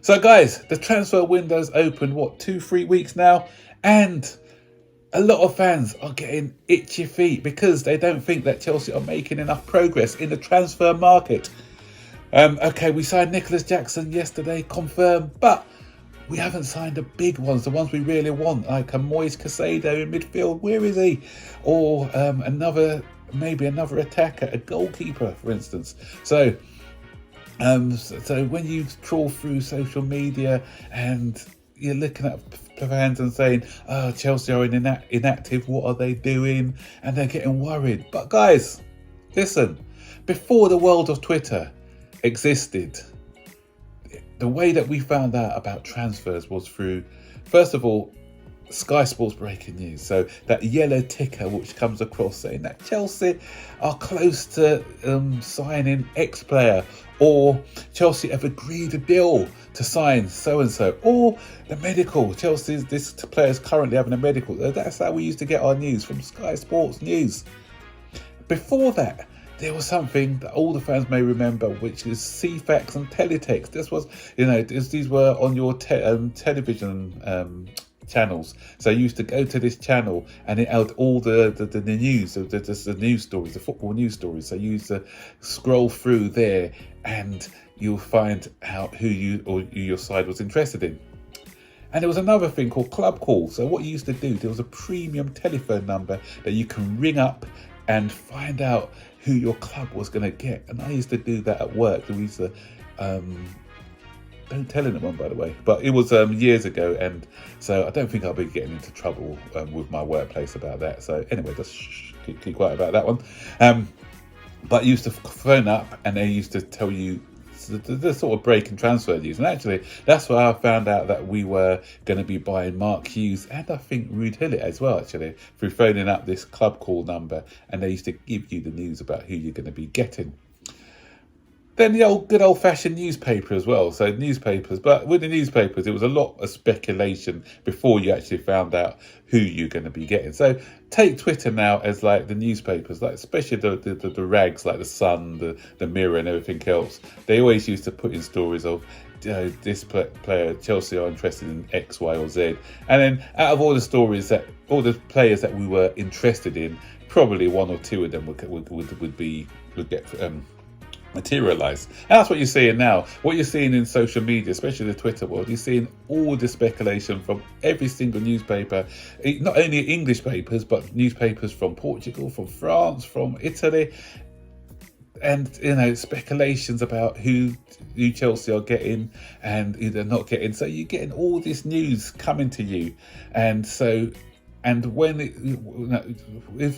So guys, the transfer window's opened, 2-3 weeks now? And a lot of fans are getting itchy feet because they don't think that Chelsea are making enough progress in the transfer market. Okay, we signed Nicholas Jackson yesterday, confirmed, but we haven't signed the big ones, the ones we really want, like a Moise Caicedo in midfield. Where is he? Or maybe another attacker, a goalkeeper, for instance. So when you trawl through social media and you're looking at fans and saying, "Oh, Chelsea are inactive. What are they doing?" and they're getting worried. But guys, listen. Before the world of Twitter existed, the way that we found out about transfers was through, first of all, Sky Sports breaking news. So that yellow ticker which comes across saying that Chelsea are close to signing X player, or Chelsea have agreed a deal to sign so and so, or the medical. This player is currently having a medical. That's how we used to get our news, from Sky Sports News. Before that, there was something that all the fans may remember, which is CFAX and Teletext. This was, these were on your television channels. So you used to go to this channel and it had all the news, the news stories, the football news stories. So you used to scroll through there and you'll find out who your side was interested in. And there was another thing called Club Call. So what you used to do, there was a premium telephone number that you can ring up and find out who your club was going to get. And I used to do that at work. We used to, don't tell anyone, by the way, but it was years ago, and so I don't think I'll be getting into trouble with my workplace about that. So anyway, just keep quiet about that one. But I used to phone up and they used to tell you the sort of break and transfer news. And actually, that's where I found out that we were going to be buying Mark Hughes and I think Ruud Gullit as well, actually, through phoning up this Club Call number, and they used to give you the news about who you're going to be getting. Then the good old-fashioned newspaper as well. So newspapers, but with the newspapers, it was a lot of speculation before you actually found out who you're going to be getting. So take Twitter now as like the newspapers, like especially the rags like the Sun, the Mirror, and everything else. They always used to put in stories of this player, Chelsea are interested in X, Y, or Z, and then out of all the stories all the players that we were interested in, probably one or two of them would get materialise. And that's what you're seeing now. What you're seeing in social media, especially the Twitter world, you're seeing all the speculation from every single newspaper, not only English papers, but newspapers from Portugal, from France, from Italy, and speculations about who Chelsea are getting and who they're not getting. So you're getting all this news coming to you, and when it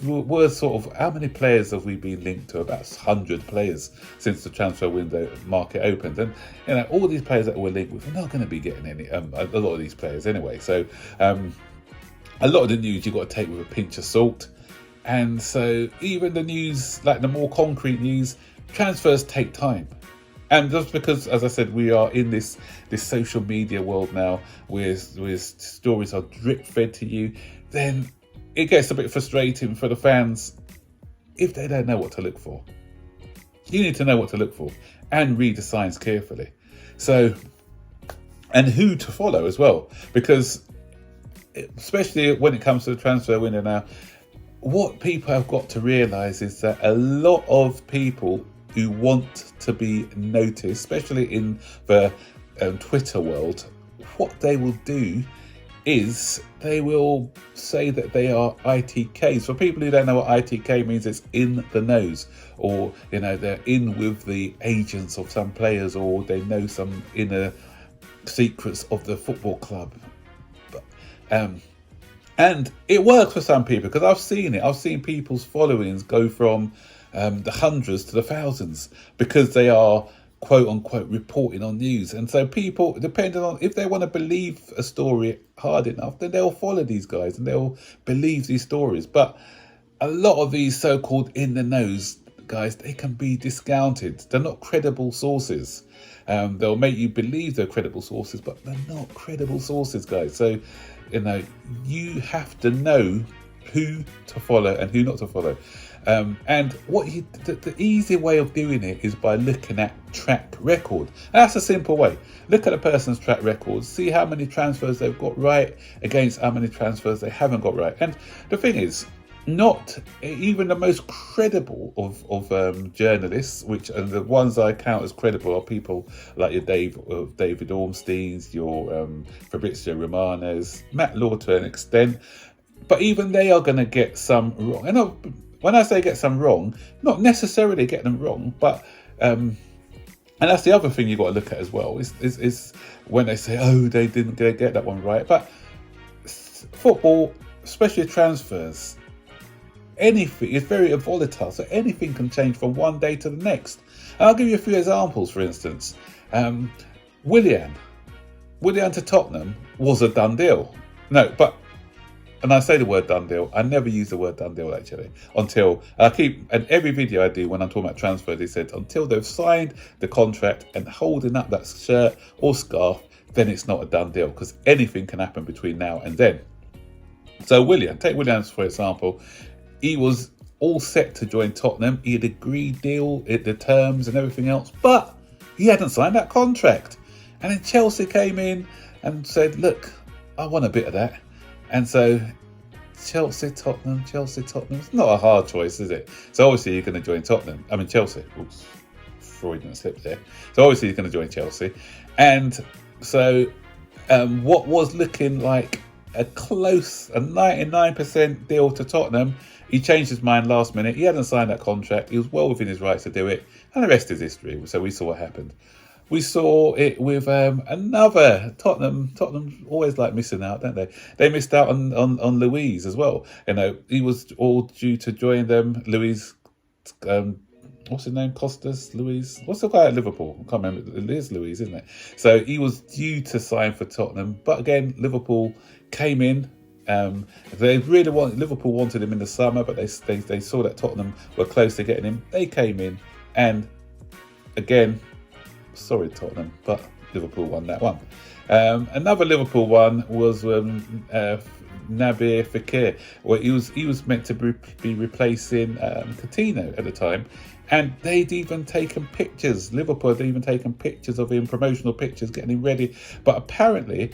was sort of, how many players have we been linked to? About 100 players since the transfer window market opened. And all these players that we're linked with, we're not going to be getting any, a lot of these players anyway. So a lot of the news you've got to take with a pinch of salt. And so even the news, like the more concrete news, transfers take time. And just because, as I said, we are in this social media world now where stories are drip fed to you, then it gets a bit frustrating for the fans if they don't know what to look for. You need to know what to look for and read the signs carefully. So, and who to follow as well, because especially when it comes to the transfer window now, what people have got to realise is that a lot of people who want to be noticed, especially in the Twitter world, what they will do is they will say that they are ITKs. For people who don't know what ITK means, it's in the nose, or they're in with the agents of some players, or they know some inner secrets of the football club. And it works for some people, because I've seen it. I've seen people's followings go from the hundreds to the thousands because they are quote unquote reporting on news. And so people, depending on if they want to believe a story hard enough, then they'll follow these guys and they'll believe these stories. But a lot of these so-called in the nose guys, they can be discounted. They're not credible sources. They'll make you believe they're credible sources, but they're not credible sources, guys. So you have to know who to follow and who not to follow. And the easy way of doing it is by looking at track record. And that's a simple way. Look at a person's track record, see how many transfers they've got right against how many transfers they haven't got right. And the thing is, not even the most credible of journalists, and the ones I count as credible are people like your David Ornsteins, your Fabrizio Romanos, Matt Law to an extent, but even they are going to get some wrong. And when I say get some wrong, not necessarily get them wrong, but and that's the other thing you've got to look at as well, is when they say, oh, they didn't get that one right. But football, especially transfers, anything is very volatile, so anything can change from one day to the next. And I'll give you a few examples. For instance, Willian to Tottenham was a done deal. And I say the word done deal, I never use the word done deal actually, until and every video I do when I'm talking about transfer, they said until they've signed the contract and holding up that shirt or scarf, then it's not a done deal, because anything can happen between now and then. So take Willian for example. He was all set to join Tottenham. He had agreed the terms and everything else, but he hadn't signed that contract. And then Chelsea came in and said, look, I want a bit of that. And so Chelsea, Tottenham. It's not a hard choice, is it? So obviously you're going to join Chelsea. Oops, Freudian slip there. So obviously you're going to join Chelsea. And so what was looking like a 99% deal to Tottenham, he changed his mind last minute. He hadn't signed that contract. He was well within his rights to do it. And the rest is history. So we saw what happened. We saw it with another Tottenham. Tottenham always like missing out, don't they? They missed out on Luiz as well. He was all due to join them. Luiz, what's his name? Costas? Luiz? What's the guy at Liverpool? I can't remember. It is Luiz, isn't it? So he was due to sign for Tottenham. But again, Liverpool came in. Liverpool wanted him in the summer, but they saw that Tottenham were close to getting him. They came in, and again, sorry Tottenham, but Liverpool won that one. Another Liverpool one was Naby Fekir, where he was meant to be replacing Coutinho at the time, and they'd even taken pictures. Liverpool had even taken pictures of him, promotional pictures, getting him ready. But apparently,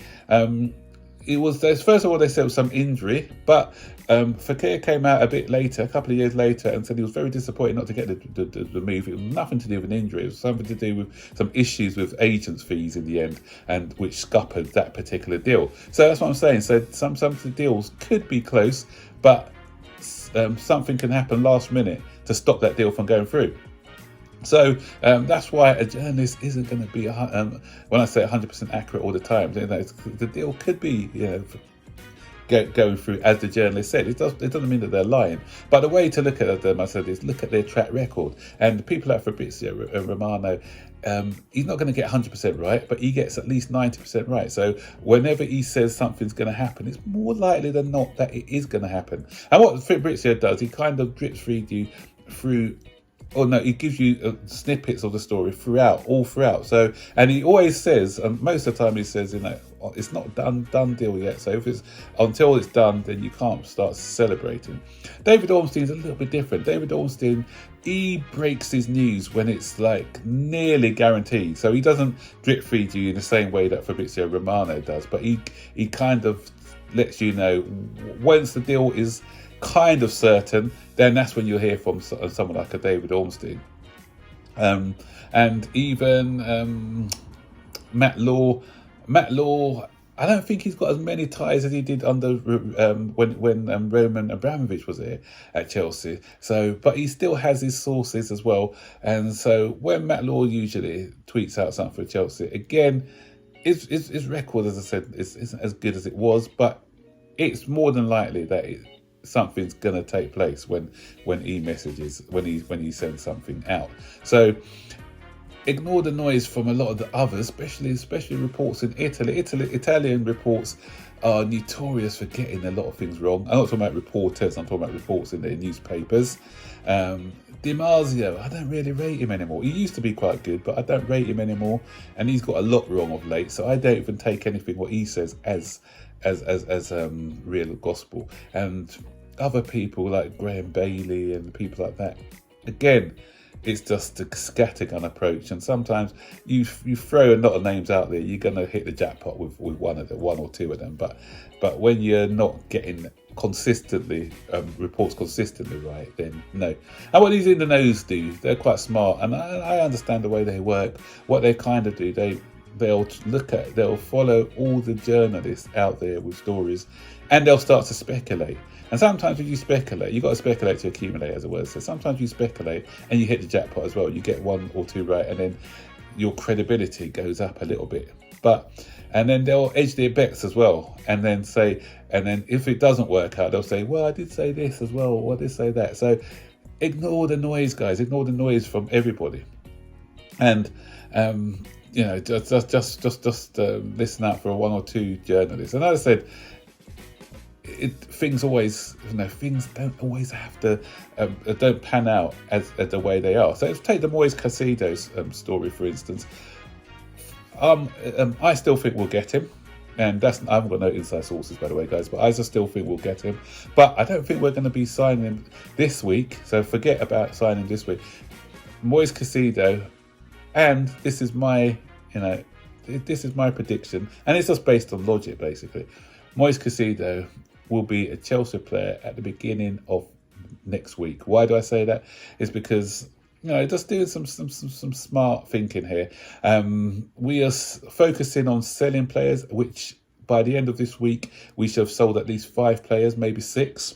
it was, first of all, they said it was some injury, but Fekir came out a bit later, a couple of years later, and said he was very disappointed not to get the move. It was nothing to do with an injury. It was something to do with some issues with agents' fees in the end, and which scuppered that particular deal. So that's what I'm saying. So some of the deals could be close, but something can happen last minute to stop that deal from going through. So that's why a journalist isn't going to be, when I say 100% accurate all the time, the deal could be going through as the journalist said. It doesn't mean that they're lying. But the way to look at them, I said, is look at their track record. And people like Fabrizio Romano, he's not going to get 100% right, but he gets at least 90% right. So whenever he says something's going to happen, it's more likely than not that it is going to happen. And what Fabrizio does, he kind of drip feeds you through. Oh no, he gives you snippets of the story all throughout. So, and he always says, and most of the time he says, it's not done deal yet. So until it's done, then you can't start celebrating. David Ornstein's a little bit different. David Ornstein, he breaks his news when it's like nearly guaranteed. So he doesn't drip feed you in the same way that Fabrizio Romano does, but he kind of lets you know once the deal is kind of certain, then that's when you'll hear from someone like a David Ornstein. And even Matt Law, I don't think he's got as many ties as he did under when Roman Abramovich was here at Chelsea. So, but he still has his sources as well. And so when Matt Law usually tweets out something for Chelsea, again, his record, as I said, isn't as good as it was, but it's more than likely that something's going to take place when he messages, when he sends something out. So ignore the noise from a lot of the others, especially reports in Italy. Italian reports are notorious for getting a lot of things wrong. I'm not talking about reporters, I'm talking about reports in their newspapers. Di Marzio, I don't really rate him anymore. He used to be quite good, but I don't rate him anymore, and he's got a lot wrong of late, so I don't even take anything what he says as real gospel. And other people like Graham Bailey and people like that, again, it's just a scattergun approach, and sometimes you throw a lot of names out there, you're going to hit the jackpot with one or two of them. But when you're not getting consistently reports consistently right, then no. And what these in the knows do, they're quite smart, and I understand the way they work. What they kind of do, they'll follow all the journalists out there with stories, and they'll start to speculate. And sometimes when you speculate, you've got to speculate to accumulate, as it were. So sometimes you speculate and you hit the jackpot as well. You get one or two right, and then your credibility goes up a little bit. And then they'll edge their bets as well, and then if it doesn't work out, they'll say, well, I did say this as well, or I did say that. So ignore the noise, guys. Ignore the noise from everybody. And just listen out for one or two journalists. And as I said, things don't always have to don't pan out as the way they are. So let's take the Moise Caicedo's story, for instance. I still think we'll get him, and I haven't got no inside sources, by the way, guys, but I just still think we'll get him. But I don't think we're going to be signing him this week, so forget about signing this week. Moise Caicedo, and this is my prediction, and it's just based on logic, basically. Moise Caicedo will be a Chelsea player at the beginning of next week. Why do I say that? It's because just doing some smart thinking here. We are focusing on selling players, which by the end of this week we should have sold at least 5 players, maybe 6.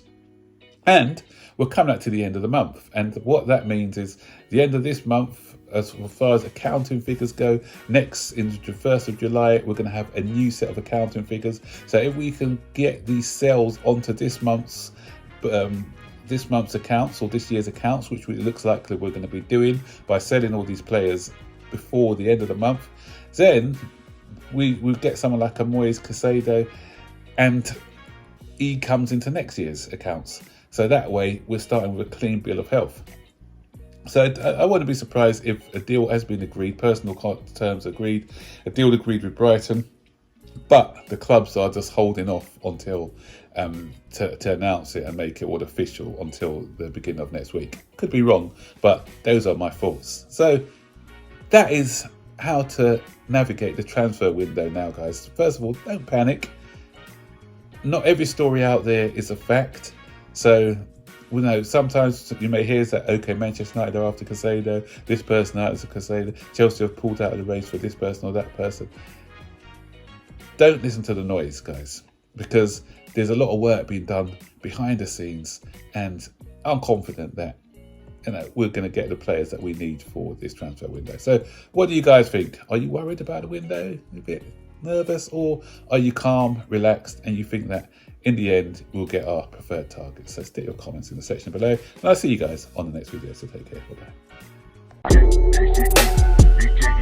And we're coming up to the end of the month, and what that means is the end of this month, as far as accounting figures go, next in the 1st of July, we're going to have a new set of accounting figures. So if we can get these sales onto this month's accounts, or this year's accounts, which it looks like we're going to be doing by selling all these players before the end of the month, then we get someone like a Moise Caicedo, and he comes into next year's accounts. So that way we're starting with a clean bill of health. So I wouldn't be surprised if a deal has been agreed, personal terms agreed, a deal agreed with Brighton, but the clubs are just holding off until to announce it and make it all official until the beginning of next week. Could be wrong, but those are my thoughts. So that is how to navigate the transfer window now, guys. First of all, don't panic. Not every story out there is a fact. So sometimes you may hear that, okay, Manchester United are after Caicedo, this person out is a Caicedo, Chelsea have pulled out of the race for this person or that person. Don't listen to the noise, guys, because there's a lot of work being done behind the scenes, and I'm confident that we're going to get the players that we need for this transfer window. So what do you guys think? Are you worried about the window? A bit nervous, or are you calm, relaxed, and you think that in the end we'll get our preferred targets? So stick your comments in the section below, and I'll see you guys on the next video. So take care. Bye bye.